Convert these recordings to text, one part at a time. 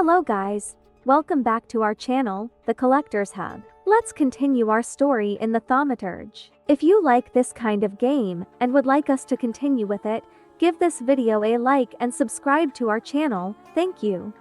Hello guys, welcome back to our channel, The Collector's Hub. Let's continue our story in the Thaumaturge. If you like this kind of game and would like us to continue with it, give this video a like and subscribe to our channel, thank you.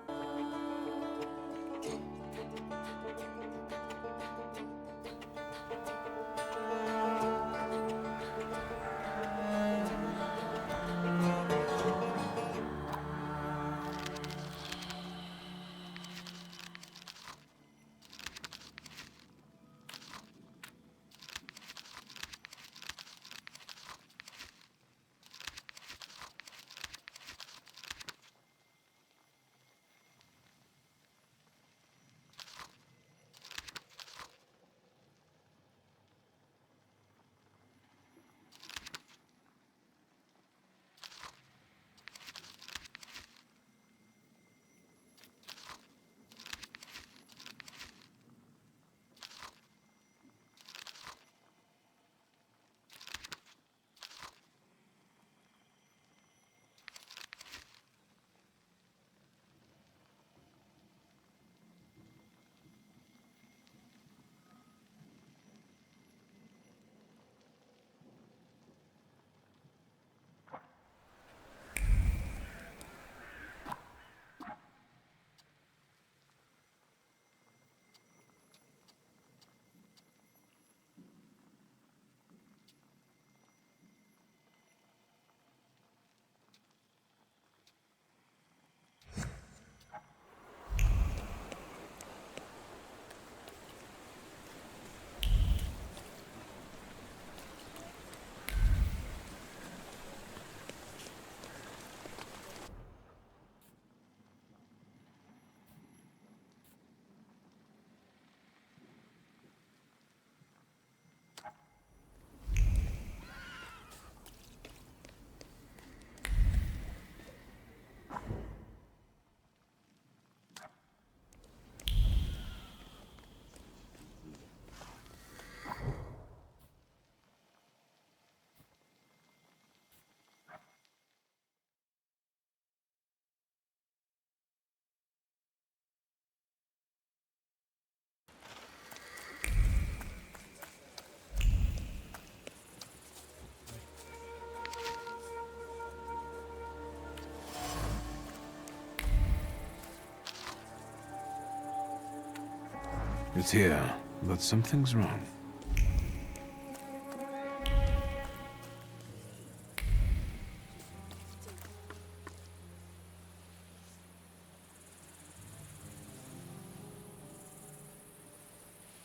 It's here, but something's wrong.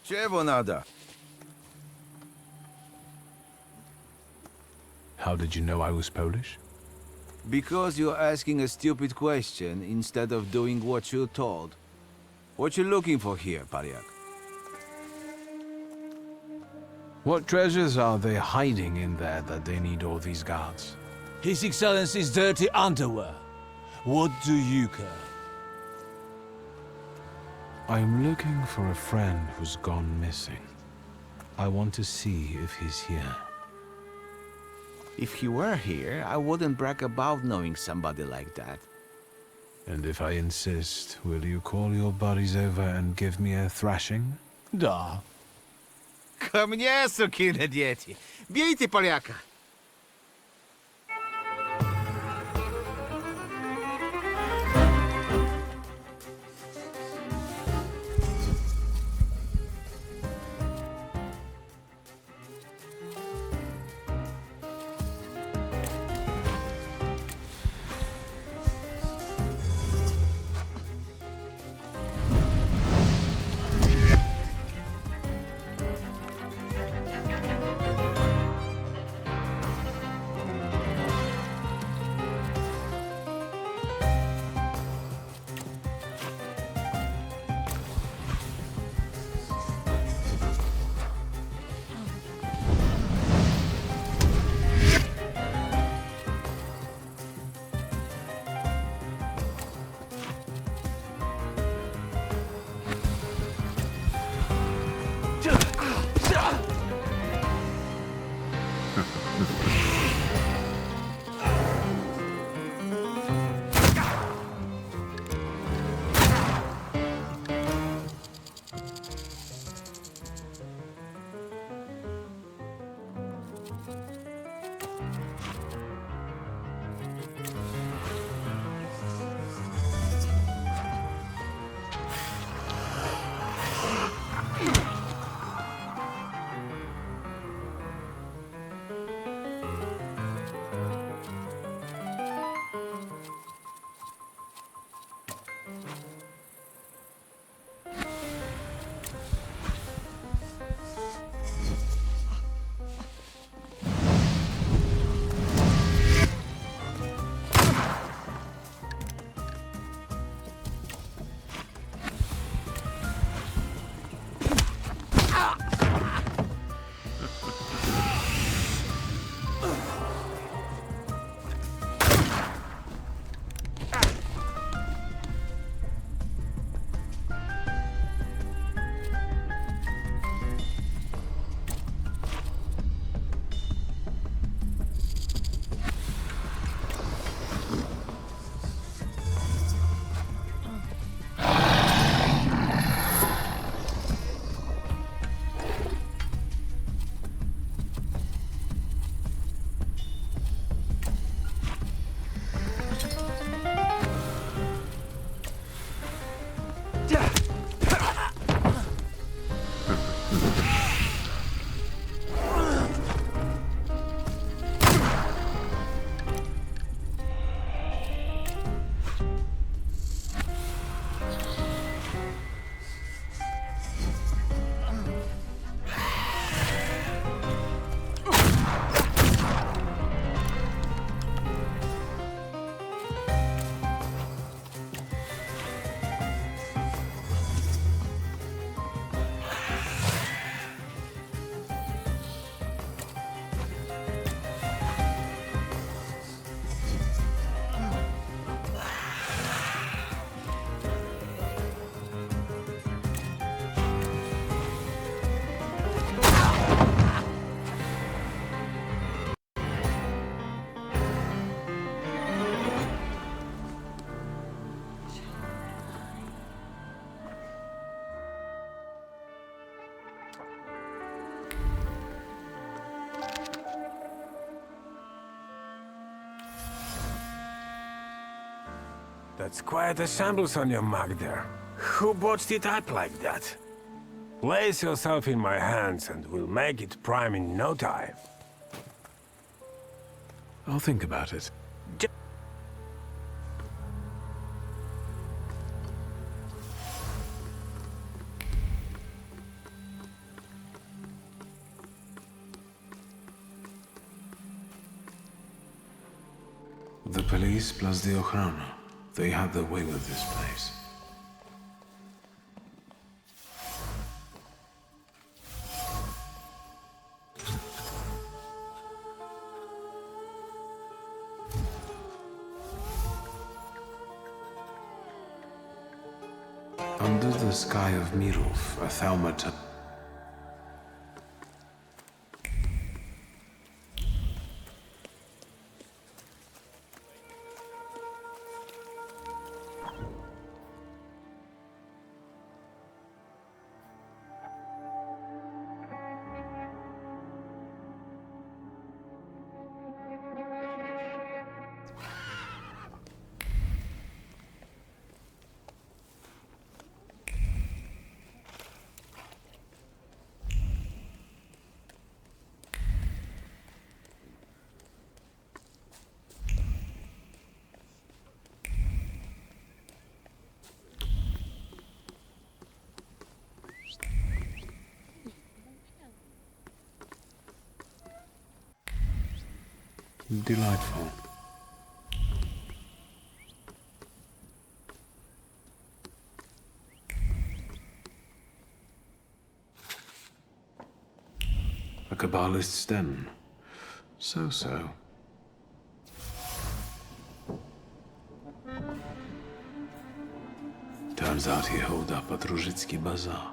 Czego nada? How did you know I was Polish? Because you're asking a stupid question instead of doing what you're told. What you looking for here, Pariak? What treasures are they hiding in there that they need all these guards? His Excellency's dirty underwear. What do you care? I'm looking for a friend who's gone missing. I want to see if he's here. If he were here, I wouldn't brag about knowing somebody like that. And if I insist, will you call your buddies over and give me a thrashing? Da. Ко мне, сукины дети! Бейте поляка! That's quite a shambles on your mug there. Who botched it up like that? Place yourself in my hands and we'll make it prime in no time. I'll think about it. The police plus the Ochrana. They had their way with this place. Under the sky of Mirov, a Thaumaturge. Delightful. A Kabbalist's den. So-so. Turns out he holed up at Różycki Bazaar.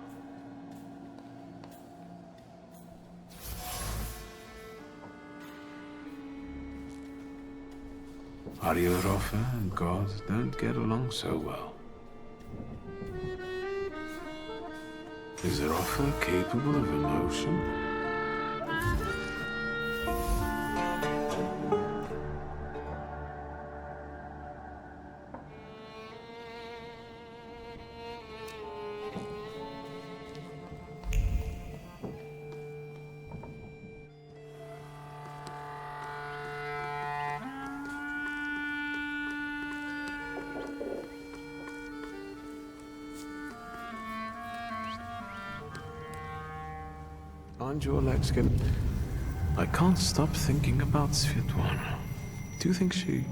Ariel Roffa and God don't get along so well. Is Roffa capable of emotion? Aren't your legs getting... I can't stop thinking about Svetlana. Do you think she...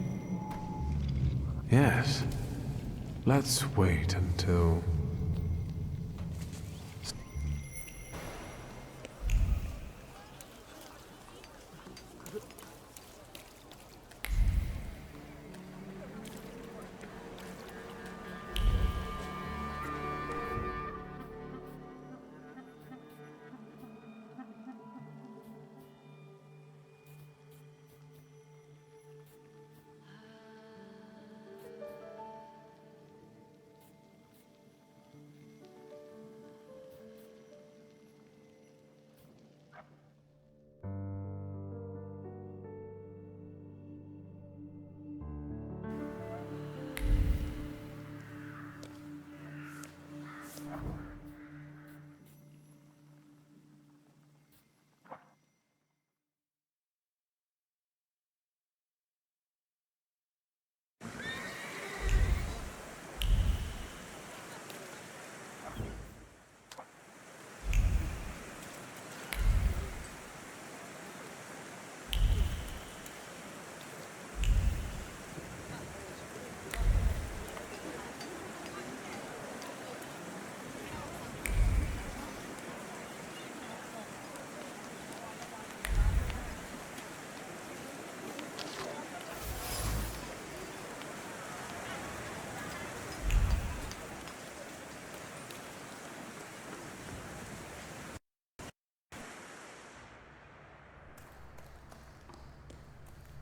Yes. Let's wait until...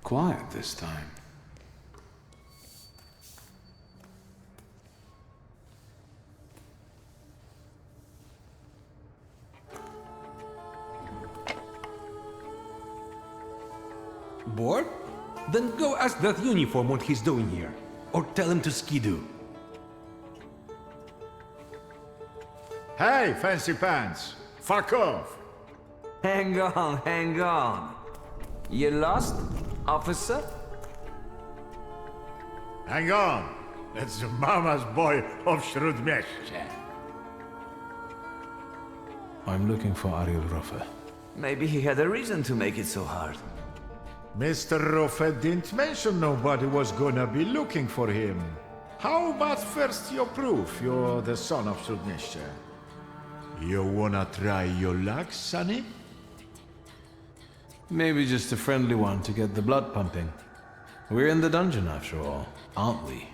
Quiet this time. Bored? Then go ask that uniform what he's doing here. or tell him to skidoo. Hey, fancy pants! Fuck off! Hang on, hang on. You lost, officer? Hang on! That's the mama's boy of Śródmieście. I'm looking for Ariel Roffe. Maybe he had a reason to make it so hard. Mr. Roffe didn't mention nobody was gonna be looking for him. How about first your proof you're the son of Śródmieście? You wanna try your luck, sonny? Maybe just a friendly one to get the blood pumping. We're in the dungeon after all, aren't we?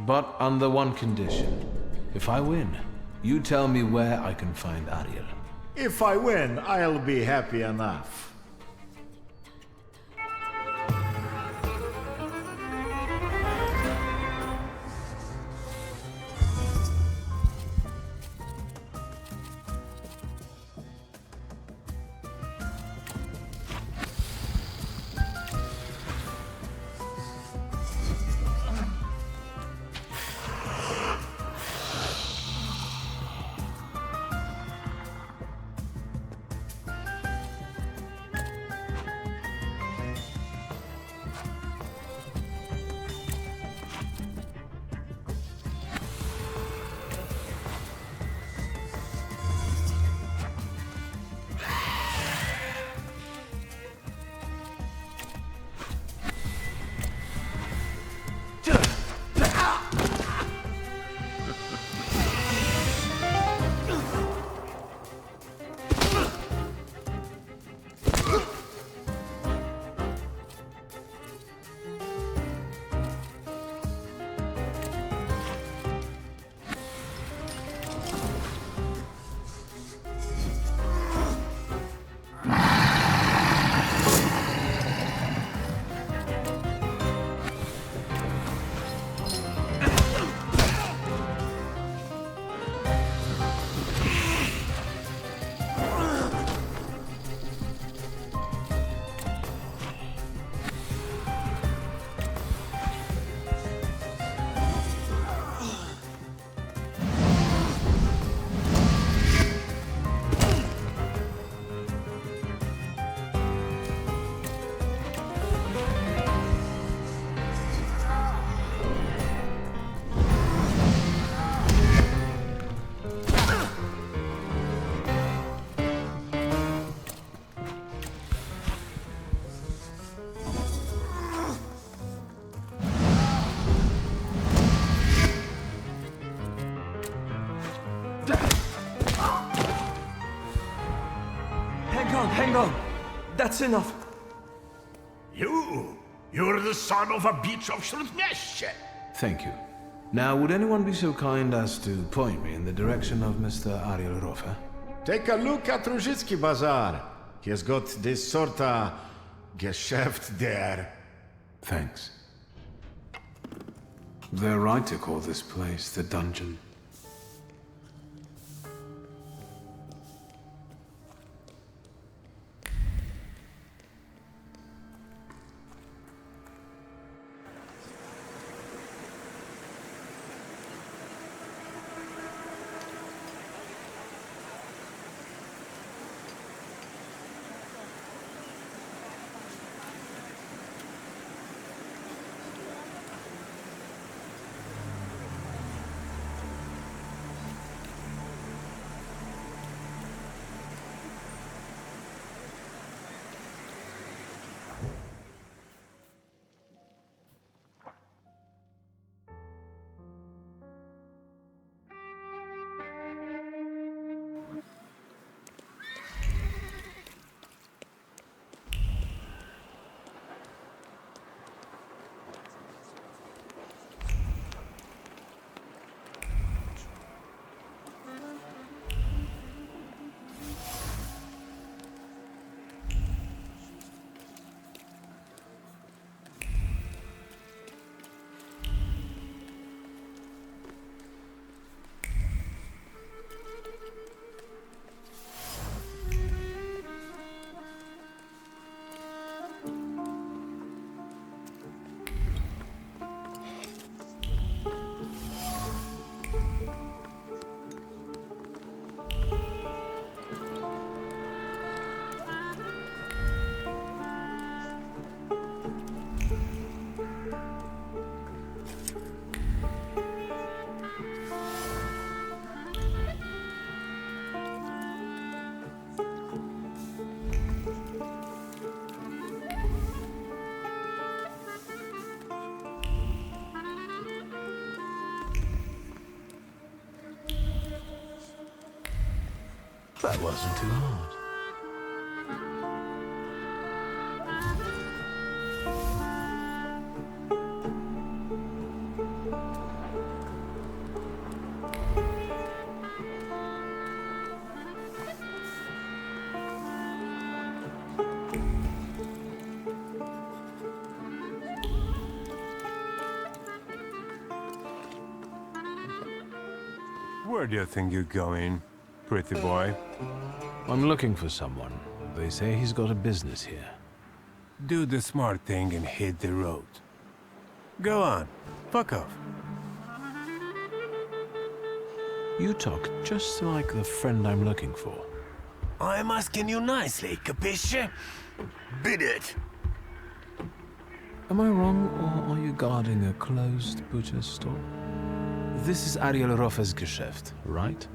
But under one condition. If I win, you tell me where I can find Ariel. If I win, I'll be happy enough. Hang on. That's enough. You're the son of a bitch of Śródmieście. Thank you. Now, would anyone be so kind as to point me in the direction of Mr. Ariel Roffe? Take a look at Różycki Bazaar. He has got this sorta Geschäft there. Thanks. They're right to call this place the dungeon. That wasn't too hard. Where do you think you're going, pretty boy? I'm looking for someone. They say he's got a business here. Do the smart thing and hit the road. Go on, fuck off. You talk just like the friend I'm looking for. I'm asking you nicely, capisce? Beat it! Am I wrong, or are you guarding a closed butcher's store? This is Ariel Roffe's Geschäft, right?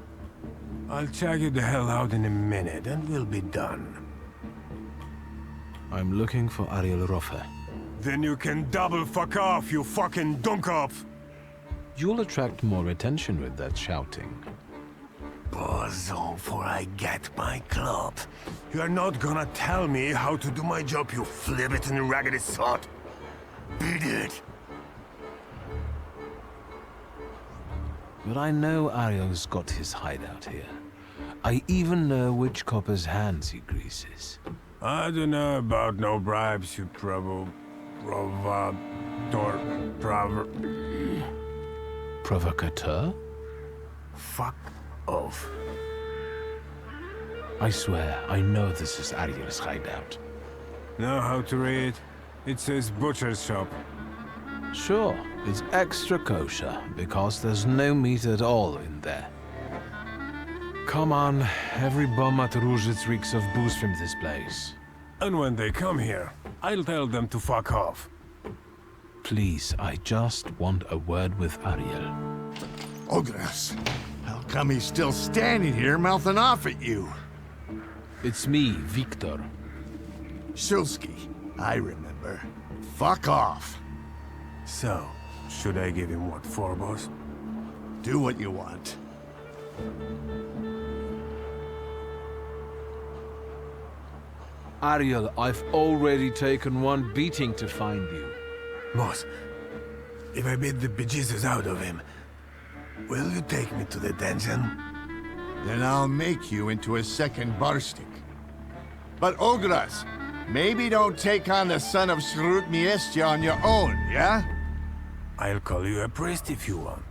I'll check you the hell out in a minute and we'll be done. I'm looking for Ariel Roffe. Then you can double fuck off, you fucking dummkopf! You'll attract more attention with that shouting. Bozo, for I get my club. You're not gonna tell me how to do my job, you flibbit and raggedy sot. Beat it! But I know Ariel's got his hideout here. I even know which copper's hands he greases. I don't know about no bribes, you Provocateur? Fuck off. I swear, I know this is Ariel's hideout. Know how to read? It says butcher's shop. Sure, it's extra kosher, because there's no meat at all in there. Come on, every bum at Rouget's reeks of booze from this place. And when they come here, I'll tell them to fuck off. Please, I just want a word with Ariel. Ogres, how come he's still standing here mouthing off at you? It's me, Victor. Shulsky, I remember. Fuck off. So, should I give him what for, boss? Do what you want. Ariel, I've already taken one beating to find you. Boss, if I beat the bejesus out of him, will you take me to the dungeon? Then I'll make you into a second Barstik. But Ogres, maybe don't take on the son of Shrut Miestia on your own, yeah? I'll call you a priest if you want.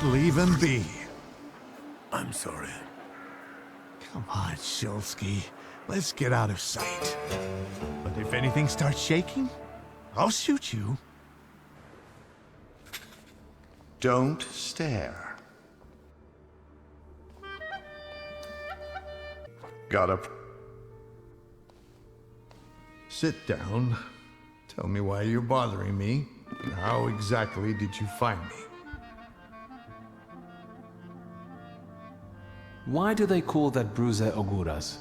Leave him be. I'm sorry. Come on, Shulsky. Let's get out of sight. But if anything starts shaking, I'll shoot you. Don't stare. Gotta... Sit down. Tell me why you're bothering me. How exactly did you find me? Why do they call that bruiser Oguras?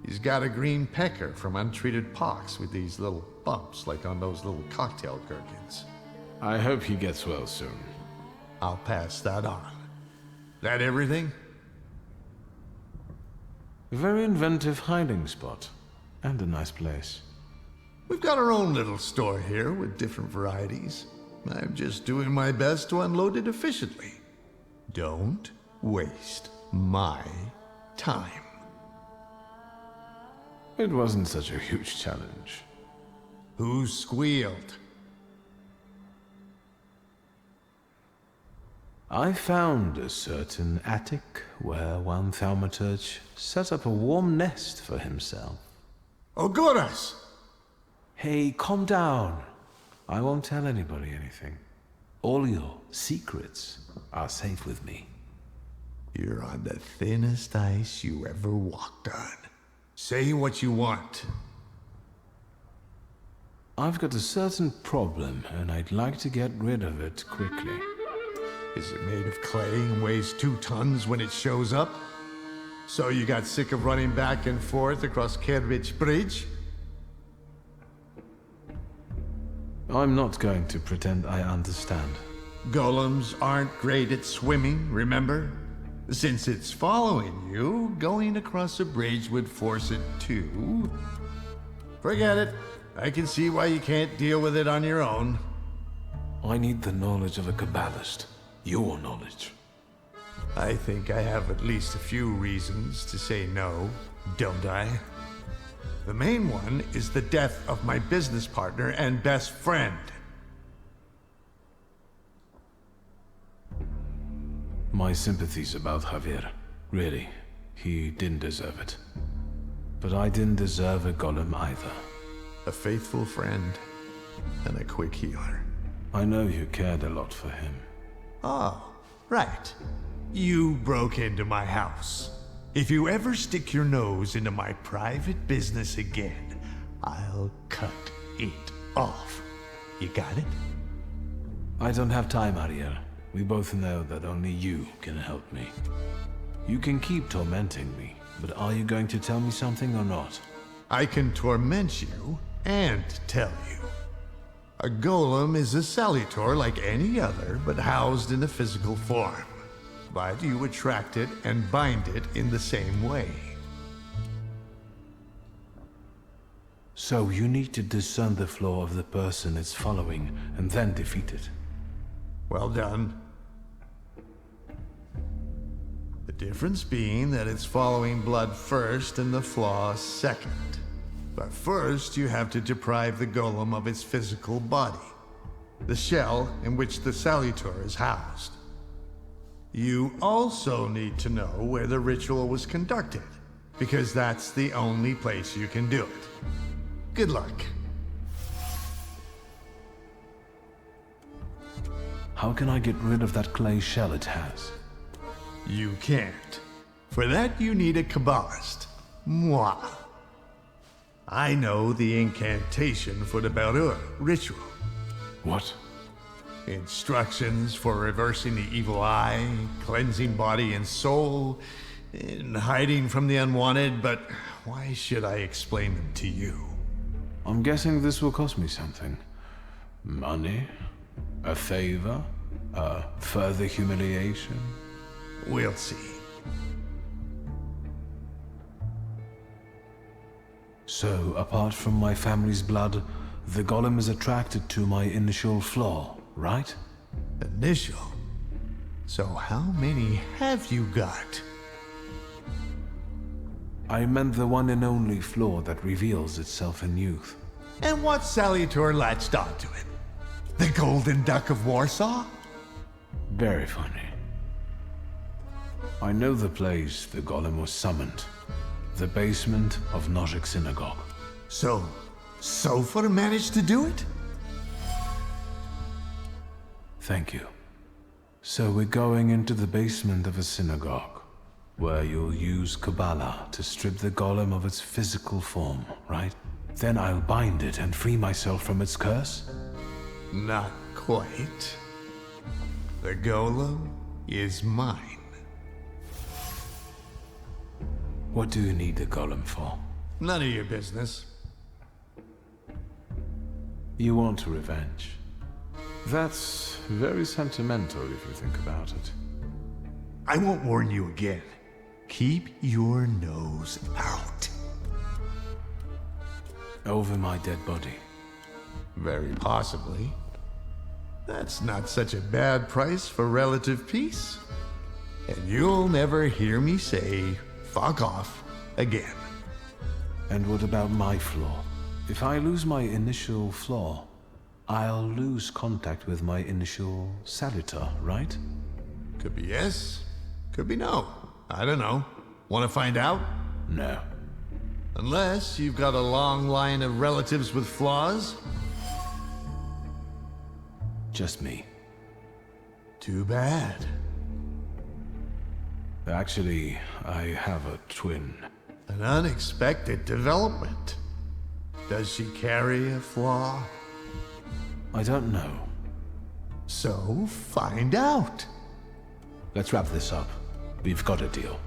He's got a green pecker from untreated pox with these little bumps like on those little cocktail gherkins. I hope he gets well soon. I'll pass that on. That everything? A very inventive hiding spot. And a nice place. We've got our own little store here with different varieties. I'm just doing my best to unload it efficiently. Don't waste my time. It wasn't such a huge challenge. Who squealed? I found a certain attic where one thaumaturge set up a warm nest for himself. Oguras! Hey, calm down. I won't tell anybody anything. All your secrets are safe with me. You're on the thinnest ice you ever walked on. Say what you want. I've got a certain problem, and I'd like to get rid of it quickly. Is it made of clay and weighs 2 tons when it shows up? So you got sick of running back and forth across Kerridge Bridge? I'm not going to pretend I understand. Golems aren't great at swimming, remember? Since it's following you, going across a bridge would force it to. Forget it. I can see why you can't deal with it on your own. I need the knowledge of a Kabbalist. Your knowledge. I think I have at least a few reasons to say no, don't I? The main one is the death of my business partner and best friend. My sympathies about Javier. Really, he didn't deserve it. But I didn't deserve a golem either. A faithful friend and a quick healer. I know you cared a lot for him. Oh, right. You broke into my house. If you ever stick your nose into my private business again, I'll cut it off. You got it? I don't have time, Ariel. We both know that only you can help me. You can keep tormenting me, but are you going to tell me something or not? I can torment you and tell you. A golem is a salutor like any other, but housed in a physical form. But you attract it and bind it in the same way. So you need to discern the flaw of the person it's following and then defeat it. Well done. The difference being that it's following blood first and the flaw second. But first, you have to deprive the golem of its physical body, the shell in which the salutor is housed. You also need to know where the ritual was conducted, because that's the only place you can do it. Good luck. How can I get rid of that clay shell it has? You can't. For that, you need a Kabbalist. Moi. I know the incantation for the UPROAR ritual. What? Instructions for reversing the evil eye, cleansing body and soul, and hiding from the unwanted, but why should I explain them to you? I'm guessing this will cost me something. Money? A favor? A further humiliation? We'll see. So, apart from my family's blood, the golem is attracted to my initial flaw, right? Initial? So how many have you got? I meant the one and only flaw that reveals itself in youth. And what salutor latched onto it? The Golden Duck of Warsaw? Very funny. I know the place the golem was summoned. The basement of Nozick Synagogue. So, Sofer managed to do it? Thank you. So we're going into the basement of a synagogue, where you'll use Kabbalah to strip the golem of its physical form, right? Then I'll bind it and free myself from its curse? Not quite. The golem is mine. What do you need the golem for? None of your business. You want revenge. That's very sentimental if you think about it. I won't warn you again. Keep your nose out. Over my dead body. Very possibly. That's not such a bad price for relative peace. And you'll never hear me say, fuck off, again. And what about my flaw? If I lose my initial flaw, I'll lose contact with my initial salutor, right? Could be yes, could be no. I don't know. Want to find out? No. Unless you've got a long line of relatives with flaws. Just me. Too bad. Actually, I have a twin. An unexpected development. Does she carry a flaw? I don't know. So find out. Let's wrap this up. We've got a deal.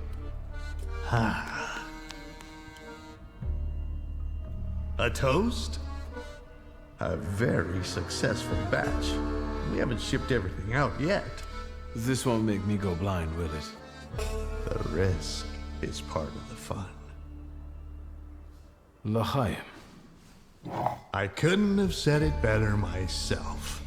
A toast? A very successful batch. We haven't shipped everything out yet. This won't make me go blind, will it? The risk is part of the fun. L'chaim. I couldn't have said it better myself.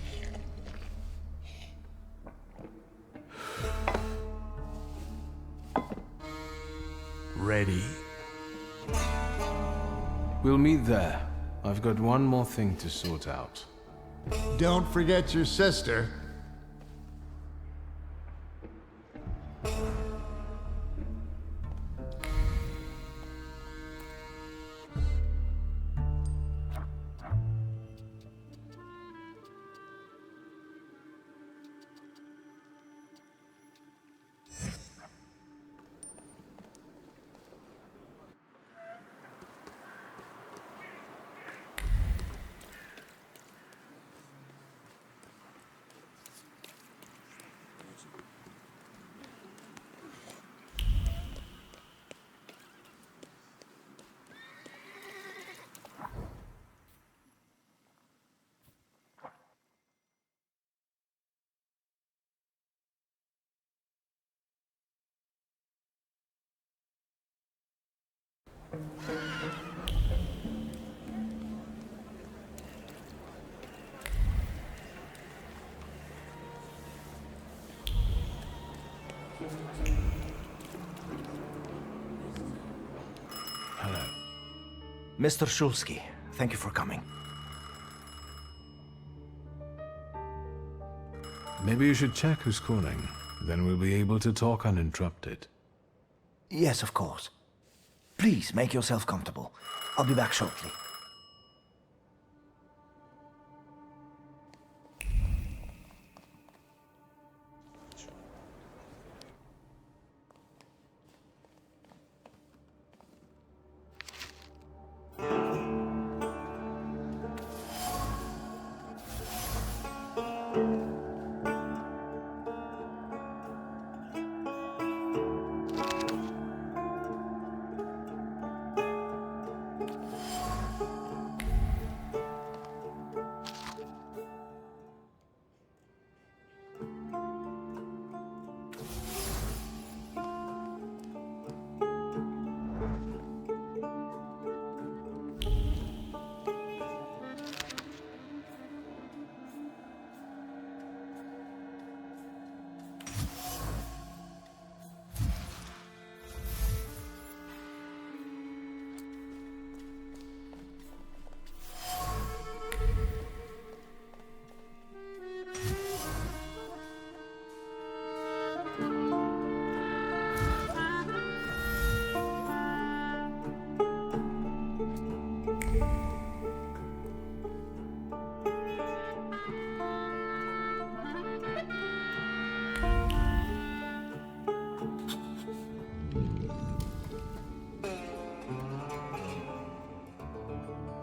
Ready? We'll meet there. I've got one more thing to sort out. Don't forget your sister. Hello. Mr. Shulsky, thank you for coming. Maybe you should check who's calling. Then we'll be able to talk uninterrupted. Yes, of course. Please make yourself comfortable. I'll be back shortly.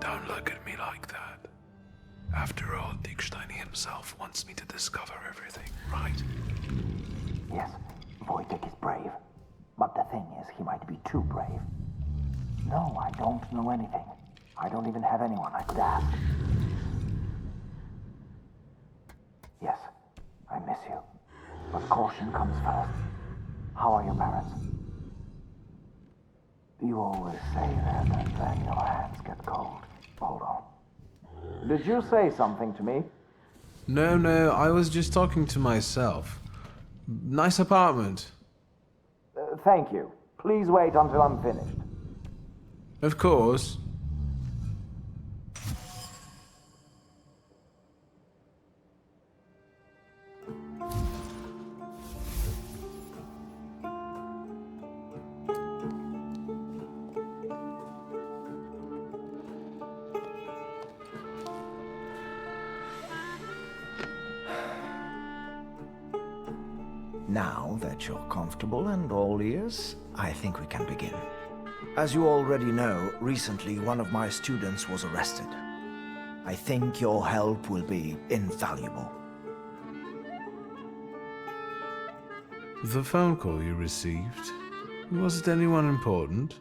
Don't look at me like that. After all, Dickstein himself wants me to discover everything, right? Yes, Wojtek is brave. But the thing is, he might be too brave. No, I don't know anything. I don't even have anyone I could ask. Yes, I miss you. But caution comes first. How are your parents? You always say that, and then your hands get cold. Hold on. Did you say something to me? No, I was just talking to myself. Nice apartment. Thank you. Please wait until I'm finished. Of course. Now that you're comfortable and all ears, I think we can begin. As you already know, recently one of my students was arrested. I think your help will be invaluable. The phone call you received, was it anyone important?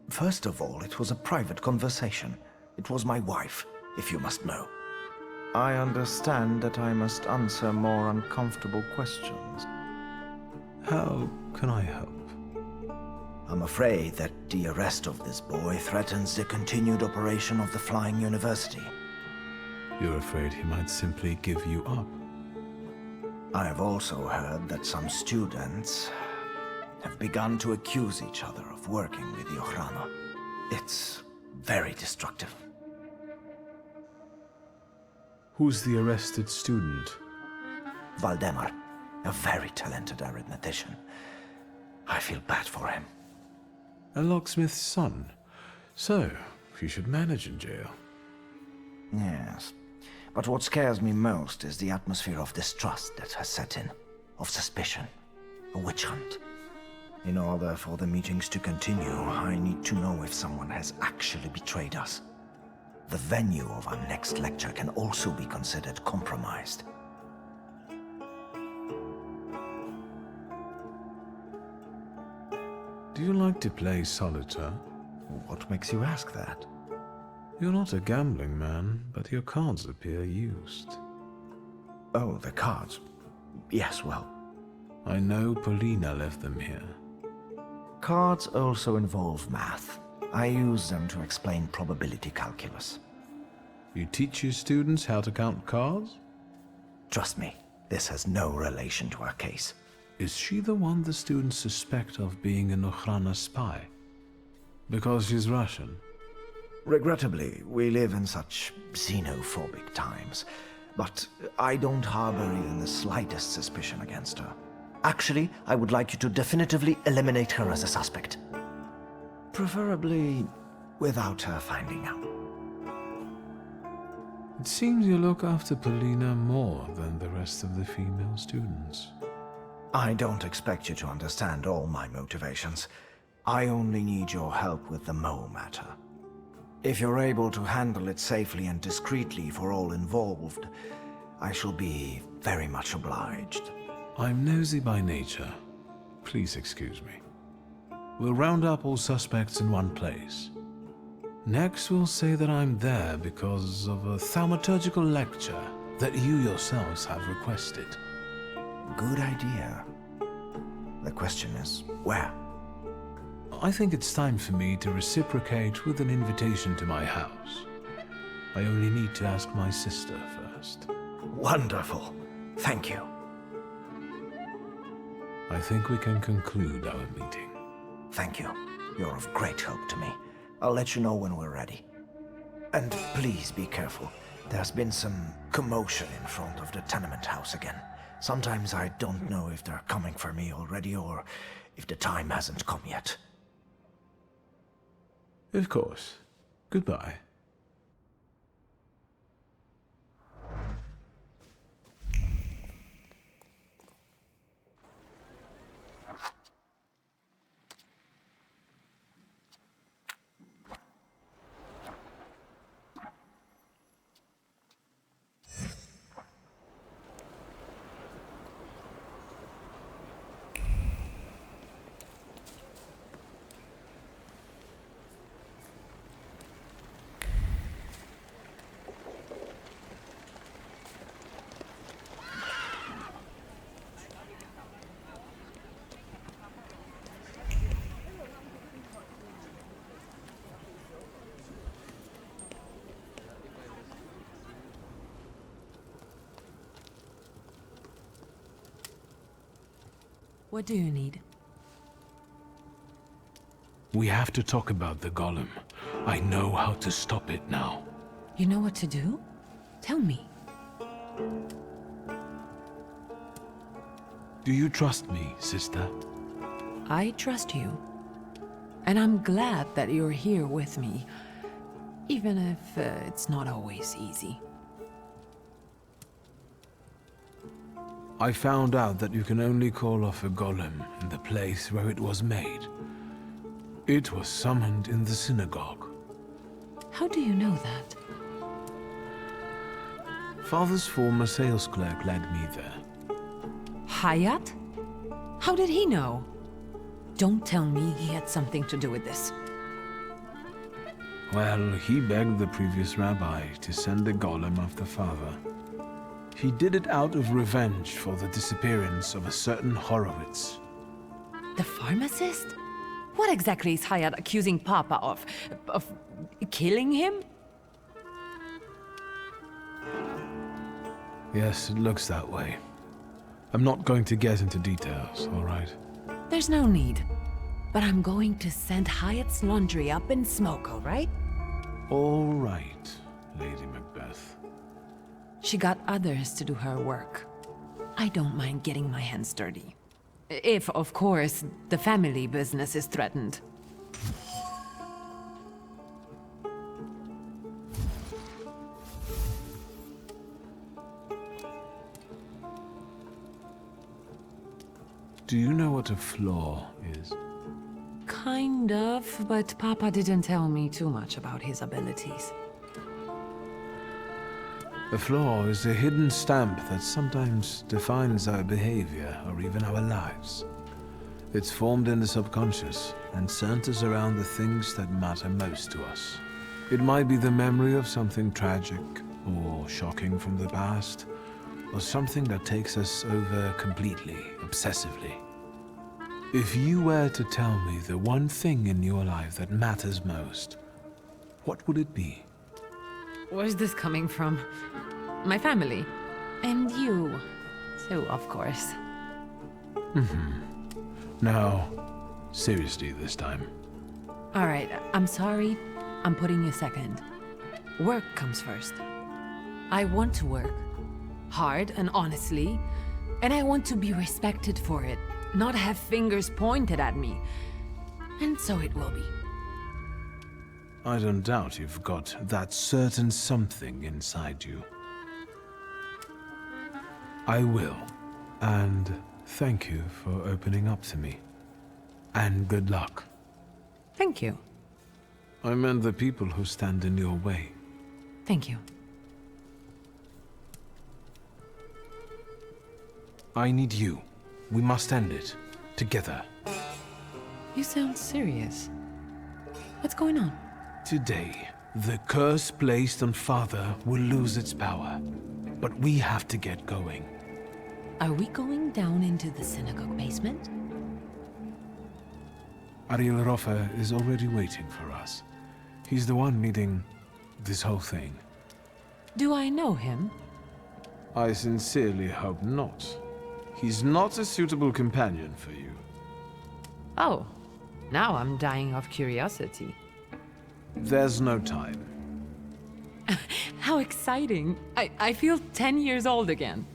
First of all, it was a private conversation. It was my wife, if you must know. I understand that I must answer more uncomfortable questions. How can I help? I'm afraid that the arrest of this boy threatens the continued operation of the Flying University. You're afraid he might simply give you up? I have also heard that some students have begun to accuse each other of working with the Ochrana. It's very destructive. Who's the arrested student? Valdemar, a very talented arithmetician. I feel bad for him. A locksmith's son. So, he should manage in jail. Yes. But what scares me most is the atmosphere of distrust that has set in. Of suspicion. A witch hunt. In order for the meetings to continue, I need to know if someone has actually betrayed us. The venue of our next lecture can also be considered compromised. Do you like to play solitaire? What makes you ask that? You're not a gambling man, but your cards appear used. Oh, the cards. Yes, well. I know Polina left them here. Cards also involve math. I use them to explain probability calculus. You teach your students how to count cards? Trust me, this has no relation to our case. Is she the one the students suspect of being an Ochrana spy? Because she's Russian? Regrettably, we live in such xenophobic times, but I don't harbor even the slightest suspicion against her. Actually, I would like you to definitively eliminate her as a suspect. Preferably without her finding out. It seems you look after Polina more than the rest of the female students. I don't expect you to understand all my motivations. I only need your help with the Mo matter. If you're able to handle it safely and discreetly for all involved, I shall be very much obliged. I'm nosy by nature. Please excuse me. We'll round up all suspects in one place. Next, we'll say that I'm there because of a thaumaturgical lecture that you yourselves have requested. Good idea. The question is, where? I think it's time for me to reciprocate with an invitation to my house. I only need to ask my sister first. Wonderful. Thank you. I think we can conclude our meeting. Thank you. You're of great help to me. I'll let you know when we're ready. And please be careful. There's been some commotion in front of the tenement house again. Sometimes I don't know if they're coming for me already or if the time hasn't come yet. Of course. Goodbye. What do you need? We have to talk about the golem. I know how to stop it now. You know what to do? Tell me. Do you trust me, sister? I trust you. And I'm glad that you're here with me. Even if it's not always easy. I found out that you can only call off a golem in the place where it was made. It was summoned in the synagogue. How do you know that? Father's former sales clerk led me there. Hayat? How did he know? Don't tell me he had something to do with this. Well, he begged the previous rabbi to send a golem after father. He did it out of revenge for the disappearance of a certain Horowitz. The pharmacist? What exactly is Hayat accusing Papa of? Of killing him? Yes, it looks that way. I'm not going to get into details, all right? There's no need. But I'm going to send Hayat's laundry up in smoke, all right? All right, Lady Macbeth. She got others to do her work. I don't mind getting my hands dirty. If, of course, the family business is threatened. Do you know what a flaw is? Kind of, but Papa didn't tell me too much about his abilities. A flaw is a hidden stamp that sometimes defines our behavior or even our lives. It's formed in the subconscious and centers around the things that matter most to us. It might be the memory of something tragic or shocking from the past, or something that takes us over completely, obsessively. If you were to tell me the one thing in your life that matters most, what would it be? Where's this coming from? My family. And you, too, of course. Now, seriously this time. All right, I'm sorry. I'm putting you second. Work comes first. I want to work. Hard and honestly. And I want to be respected for it, not have fingers pointed at me. And so it will be. I don't doubt you've got that certain something inside you. I will. And thank you for opening up to me. And good luck. Thank you. I meant the people who stand in your way. Thank you. I need you. We must end it. Together. You sound serious. What's going on? Today, the curse placed on Father will lose its power. But we have to get going. Are we going down into the synagogue basement? Ariel Roffer is already waiting for us. He's the one leading this whole thing. Do I know him? I sincerely hope not. He's not a suitable companion for you. Oh, now I'm dying of curiosity. There's no time. How exciting! I feel 10 years old again.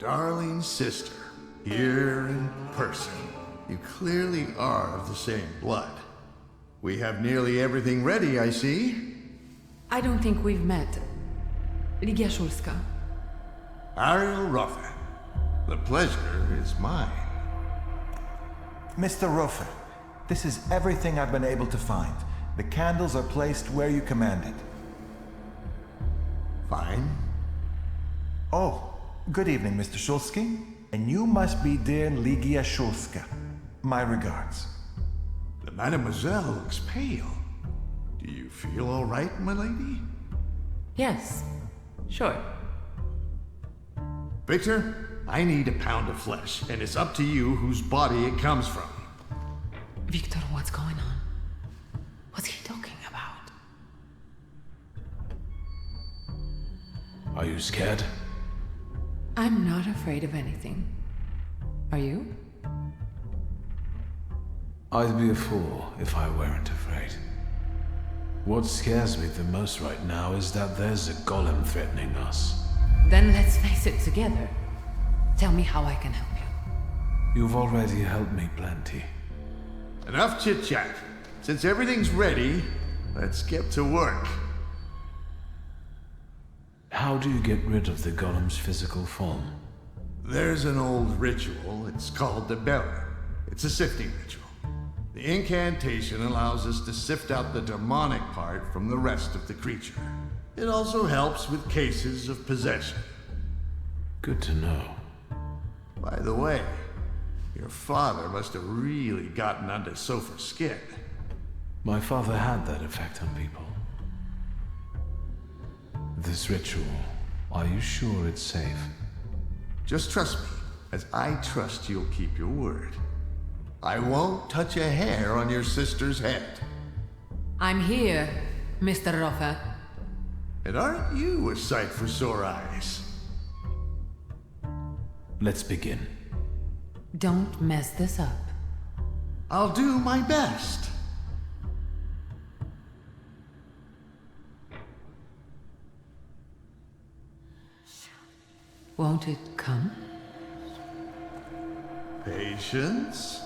Darling sister, here in person. You clearly are of the same blood. We have nearly everything ready, I see. I don't think we've met. Ligia Szulska. Ariel Roffer. The pleasure is mine. Mr. Roffer, This is everything I've been able to find. The candles are placed where you commanded. Fine. Oh, good evening, Mr. Shulsky. And you must be dear Ligia Shulska. My regards. The mademoiselle looks pale. Do you feel all right, my lady? Yes, sure. Victor, I need a pound of flesh, and it's up to you whose body it comes from. Victor, what's going on? What's he talking about? Are you scared? I'm not afraid of anything. Are you? I'd be a fool if I weren't afraid. What scares me the most right now is that there's a golem threatening us. Then let's face it together. Tell me how I can help you. You've already helped me plenty. Enough chit-chat. Since everything's ready, let's get to work. How do you get rid of the golem's physical form? There's an old ritual. It's called the Beller. It's a sifting ritual. The incantation allows us to sift out the demonic part from the rest of the creature. It also helps with cases of possession. Good to know. By the way, your father must have really gotten under Sophie's skin. My father had that effect on people. This ritual, are you sure it's safe? Just trust me, as I trust you'll keep your word. I won't touch a hair on your sister's head. I'm here, Mr. Rofa. And aren't you a sight for sore eyes? Let's begin. Don't mess this up. I'll do my best. Won't it come? Patience.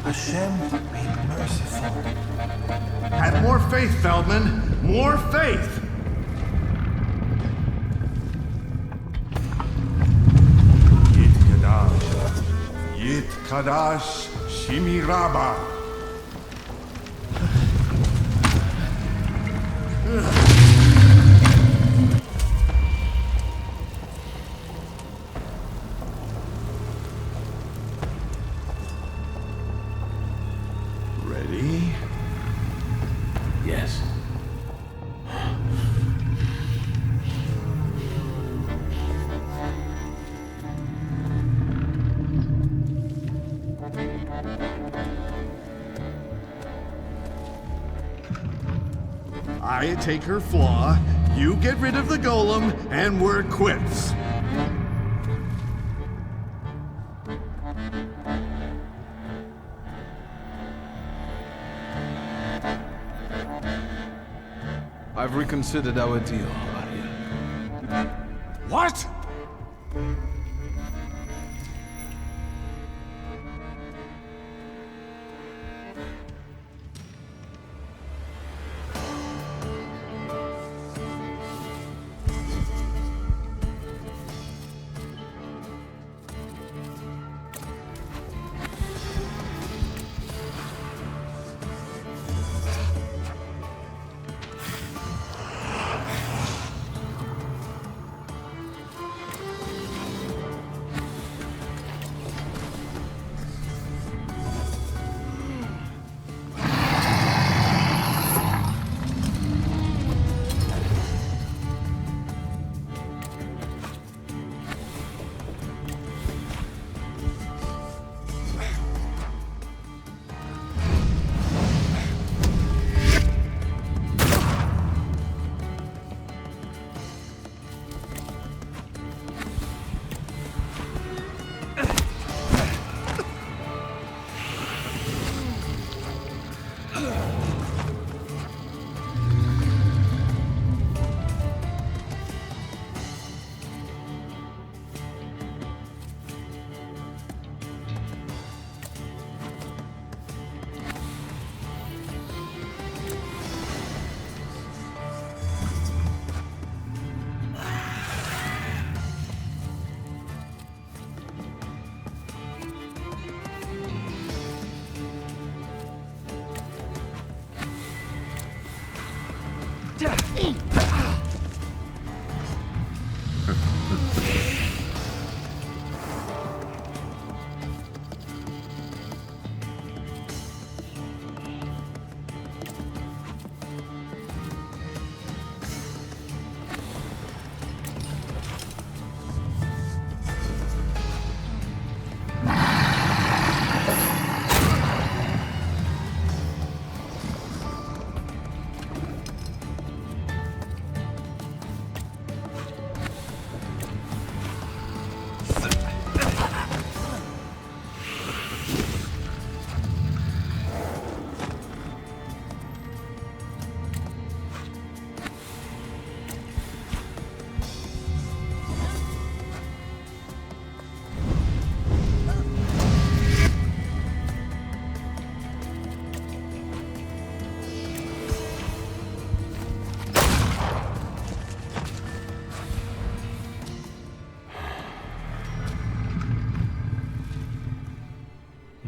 Hashem, be merciful. Have more faith, Feldman. More faith. Yit Kadash. Yit Kadash Shimiraba. Ready? Yes. I take her flaw, you get rid of the golem, and we're quits. I've reconsidered our deal, Arya. What?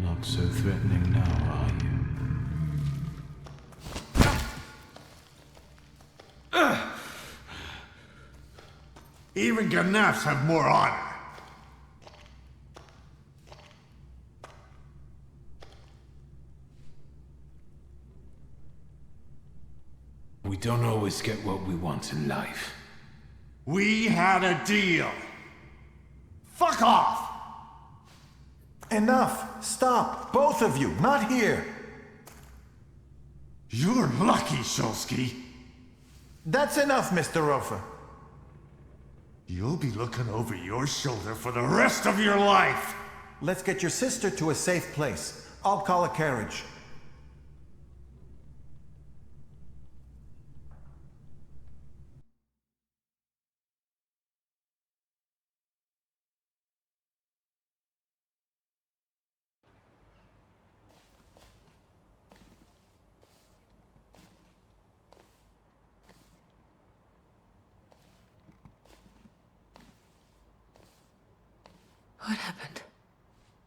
Not so threatening now, are you? Even Ganafs have more honor. We don't always get what we want in life. We had a deal. Fuck off! Enough! Stop! Both of you! Not here! You're lucky, Shulsky. That's enough, Mr. Rofa. You'll be looking over your shoulder for the rest of your life. Let's get your sister to a safe place. I'll call a carriage. What happened?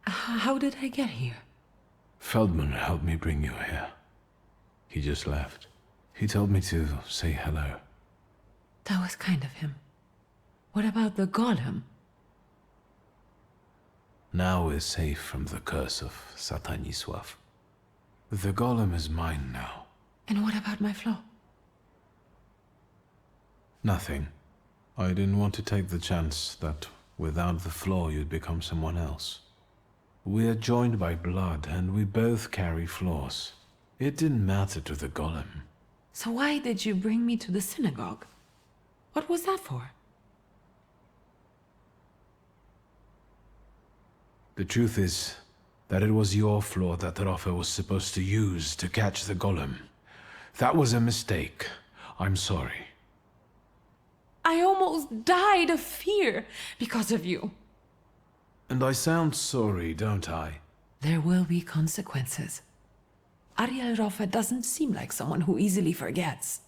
How did I get here? Feldman helped me bring you here. He just left. He told me to say hello. That was kind of him. What about the golem? Now we're safe from the curse of Satanisław. The golem is mine now. And what about my flaw? Nothing. I didn't want to take the chance that without the flaw you'd become someone else. We're joined by blood, and we both carry flaws. It didn't matter to the golem. So why did you bring me to the synagogue? What was that for? The truth is that it was your flaw that Rafa was supposed to use to catch the golem. That was a mistake. I'm sorry. I almost died of fear because of you. And I sound sorry, don't I? There will be consequences. Ariel Rafa doesn't seem like someone who easily forgets.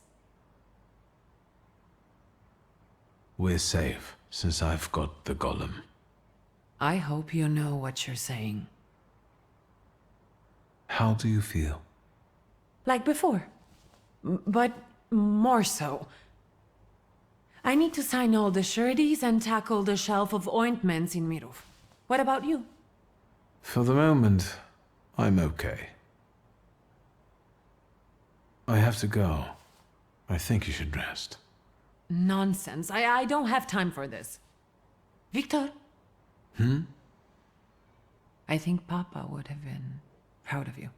We're safe, since I've got the golem. I hope you know what you're saying. How do you feel? Like before. But more so. I need to sign all the sureties and tackle the shelf of ointments in Mirov. What about you? For the moment, I'm okay. I have to go. I think you should rest. Nonsense. I don't have time for this. Victor? I think Papa would have been proud of you.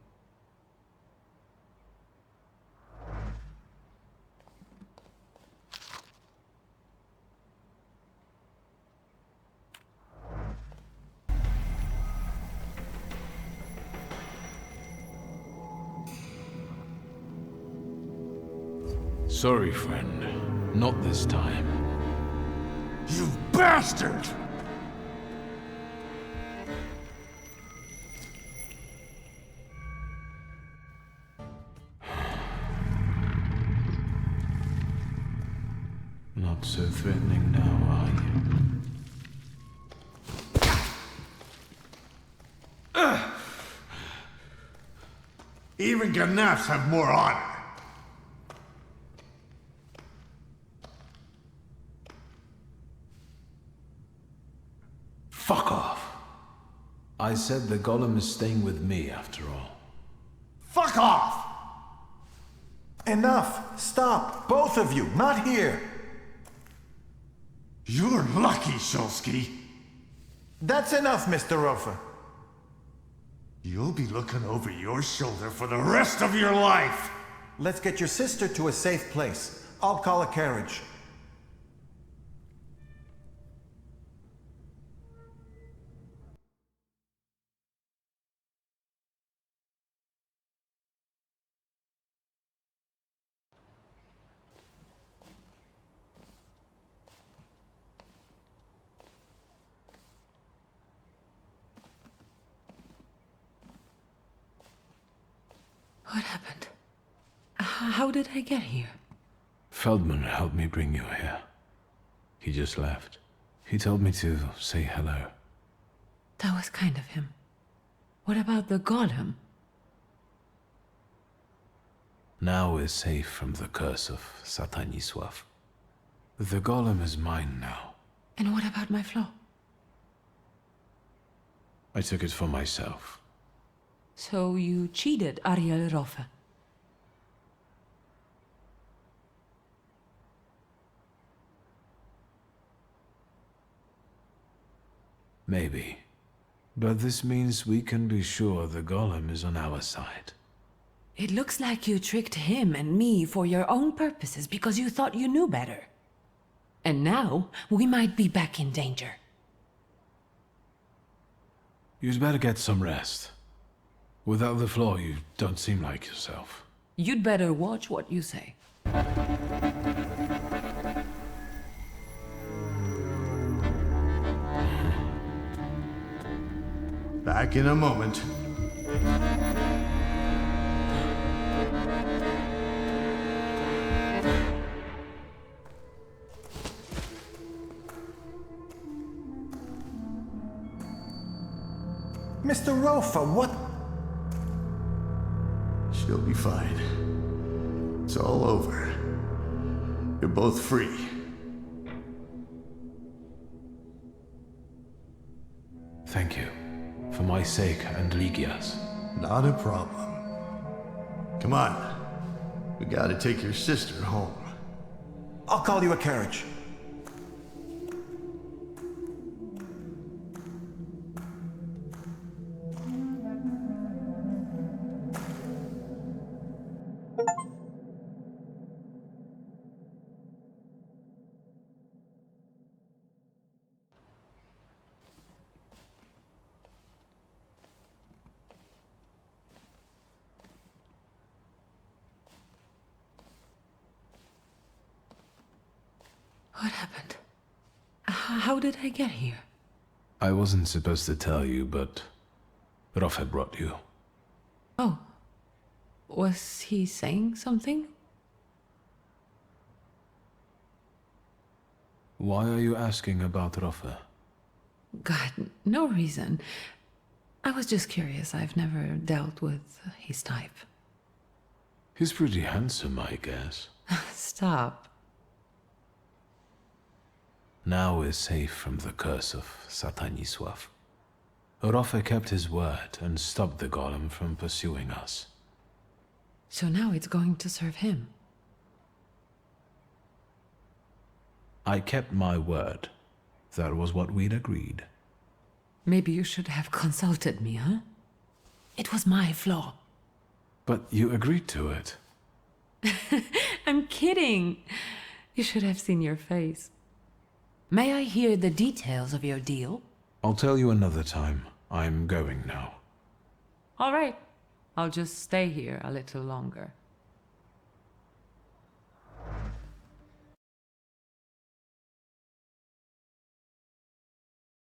Sorry, friend. Not this time. You bastard! Not so threatening now, are you? Even Ganafs have more honor. Fuck off. I said the golem is staying with me after all. Fuck off! Enough! Stop! Both of you! Not here! You're lucky, Shulsky. That's enough, Mr. Rofa. You'll be looking over your shoulder for the rest of your life. Let's get your sister to a safe place. I'll call a carriage. What happened? How did I get here? Feldman helped me bring you here. He just left. He told me to say hello. That was kind of him. What about the golem? Now we're safe from the curse of Satanisław. The golem is mine now. And what about my flaw? I took it for myself. So you cheated Ariel Rofe. Maybe. But this means we can be sure the golem is on our side. It looks like you tricked him and me for your own purposes because you thought you knew better. And now, we might be back in danger. You'd better get some rest. Without the floor, you don't seem like yourself. You'd better watch what you say. Back in a moment. Mr. Rofa, what? She'll be fine. It's all over. You're both free. Thank you. For my sake and Ligia's. Not a problem. Come on. We gotta take your sister home. I'll call you a carriage. What happened? How did I get here? I wasn't supposed to tell you, but Rofe brought you. Oh. Was he saying something? Why are you asking about Rofe? God, no reason. I was just curious. I've never dealt with his type. He's pretty handsome, I guess. Stop. Now we're safe from the curse of Satanisław. Rofe kept his word and stopped the golem from pursuing us. So now it's going to serve him. I kept my word. That was what we'd agreed. Maybe you should have consulted me, huh? It was my flaw. But you agreed to it. I'm kidding. You should have seen your face. May I hear the details of your deal? I'll tell you another time. I'm going now. All right. I'll just stay here a little longer.